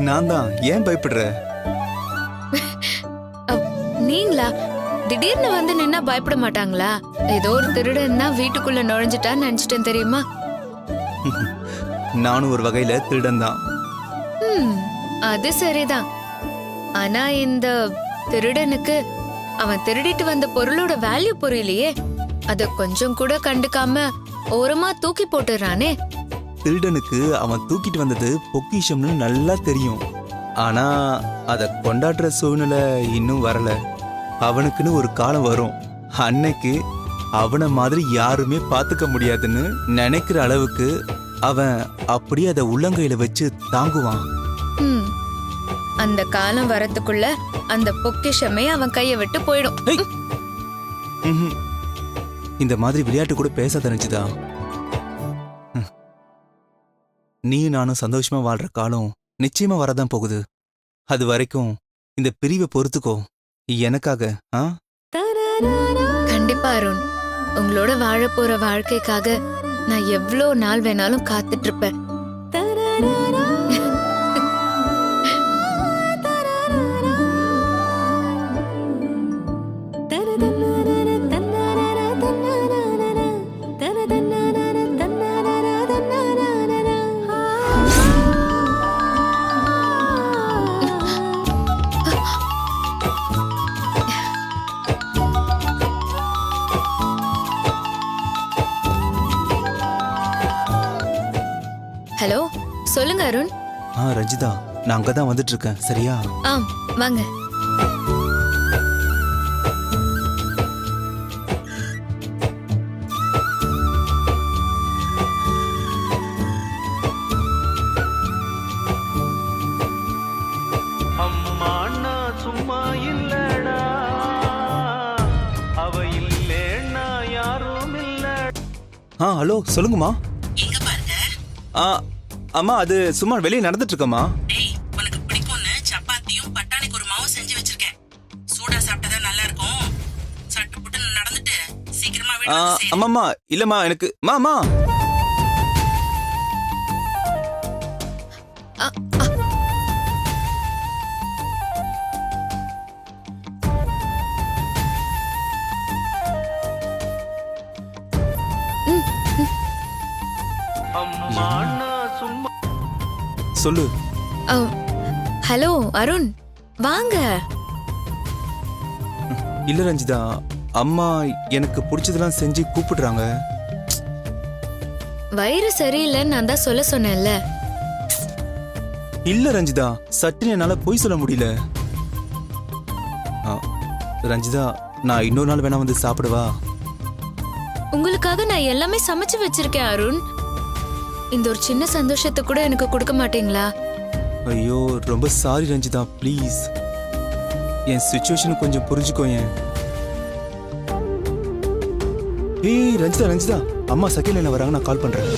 நான் தான். ஏன் பயப்படுற? நீங்களா? திடீர்னு வந்து நின்னா பயப்பட மாட்டாங்களா? ஏதோ ஒரு திருடன்னா வீட்டுக்குள்ள நுழைஞ்சிட்டான்னு நினைச்சிட்டேன் தெரியுமா? நானும் ஒரு வகையில திருடன் தான். அது சரிதான். ஆனா இந்த திருடனுக்கு அவன் திருடிட்டு வந்த பொருளோட வேல்யூ புரியலையே. அத கொஞ்சம் கூட கண்டுக்காம ஓரமா தூக்கி போட்டுறானே. திருடனுக்கு அவன் தூக்கிட்டு வந்தது பொக்கிஷம்னு நல்லா தெரியும். ஆனா அத கொண்டாடுற சூழ்நிலை இன்னும் வரல. அவனுக்குன்னு ஒரு காலம் வரும். அன்னைக்கு அவனை மாதிரி யாருமே பாத்துக்க முடியாதுன்னு நினைக்கிற அளவுக்கு அவன் அப்படியே அதை உள்ளங்கையில வச்சு தாங்குவான். அந்த காலம் வரதுக்குள்ள அந்த பொக்கிஷமே அவன் கைய விட்டு போயிடும். இந்த மாதிரி விளையாட்டு கூட பேச தெரிஞ்சுதா? நீ நானும் சந்தோஷமா வாழ்ற காலம் நிச்சயமா வரதான் போகுது. அது வரைக்கும் இந்த பிரிவை பொறுத்துக்கோ. எனக்காக. கண்டிப்பா அருண், உங்களோட வாழ போற வாழ்க்கைக்காக நான் எவ்வளோ நாள் வேணாலும் காத்துட்டு இருப்பேன். ஹலோ, சொல்லுங்க அருண். ரஞ்சிதா, நான் அங்கதான் வந்துட்டு இருக்கேன். சரியா? வாங்க. அம்மா நான் சும்மா இல்லடா, அவ இல்லேன்னா யாரும் இல்ல. ஹலோ, சொல்லுங்கம்மா. எங்க பாருங்க? அம்மா, அது சும்மா வெளியே நடந்துட்டு இருக்கம்மா. டேய், உனக்கு பிடிக்கும்னு சப்பாத்தியும் பட்டாணி குருமாவும் செஞ்சு வச்சிருக்கேன். சூடா சாப்பிட்டா நல்லா இருக்கும். சட்டு புட்டு நடந்துட்டு சீக்கிரமா வீட்டுக்கு வந்து சேரு. அம்மாம்மா, இல்லம்மா, எனக்கு மாமா. அம்மா நான் சும்மா. சொல்லு. ஹலோ அருண், வாங்க. இல்ல ரஞ்சிதா, அம்மா எனக்கு பிடிச்சதெல்லாம் செஞ்சு கூப்பிடுறாங்க. வயிறு சரியில்லைன்னு நான் தான் சொல்ல சொன்னேன்ல. இல்ல ரஞ்சிதா, சட்டுன்னு என்னால போய் சொல்ல முடியல. ரஞ்சிதா, நான் இன்னொரு நாள் வேணா வந்து சாப்பிடுவா? உங்களுக்காக நான் எல்லாமே சமைச்சு வச்சிருக்கேன் அருண். இந்த ஒரு சின்ன சந்தோஷத்தை கூட எனக்கு கொடுக்க மாட்டீங்களா? ஐயோ, ரொம்ப sorry Ranjitha, please. N situation கொஞ்சம் புரிஞ்சுக்கோயேன். ஏய் ரஞ்சிதா, அம்மா செகண்ட் லைன்ல வராங்க, நான் கால் பண்றேன்.